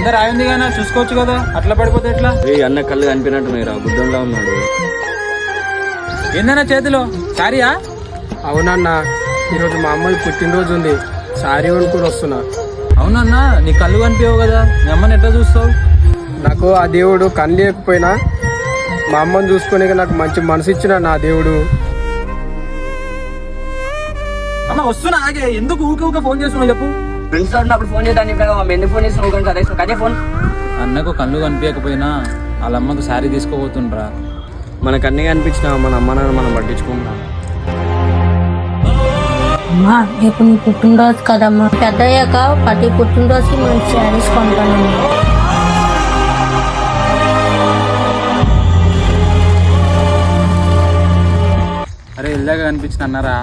అందరు ఆయింది కానీ చూసుకోవచ్చు కదా, అట్లా పడిపోతే ఎట్లా? అన్న కళ్ళు కనిపినట్టున్నాయిరా, గుడ్డంలో ఉన్నాడు. ఏందన్నా చేతిలో సారీయా? అవునన్నా, ఈరోజు మా అమ్మది పుట్టినరోజు ఉంది, సారీ కొనుక్కొని వస్తున్నా. అవునన్నా, నీ కళ్ళు కనిపించవు కదా, మీ అమ్మని ఎట్లా చూస్తావు? నాకు ఆ దేవుడు కళ్ళు లేకపోయినా మా అమ్మని చూసుకునే నాకు మంచి మనసు ఇచ్చిన నా దేవుడు. అమ్మ వస్తున్నా, ఆగే. ఎందుకు ఊకే ఫోన్ చేస్తున్నావు చెప్పు? ఫ్రెండ్స్ ఉన్నప్పుడు ఫోన్ చేద్దాం కదా, ఎందుకు ఫోన్ చేస్తున్నావు? అదే ఫోన్. అన్నకు కళ్ళు కనిపించకపోయినా వాళ్ళ అమ్మకు శారీ తీసుకోబోతుండ్రా. మనకు అన్నీ కనిపించినా మన అమ్మ నాన్న మనం పట్టించుకుంటాం. అమ్మా, రేపు నీ పుట్టినరోజు కదమ్మా, పెద్ద అయ్యాక ప్రతి పుట్టినరోజుకి మంచి శారీస్ కొంటానమ్మా. అరే ఇల్లాగా కనిపించిన అన్నారా?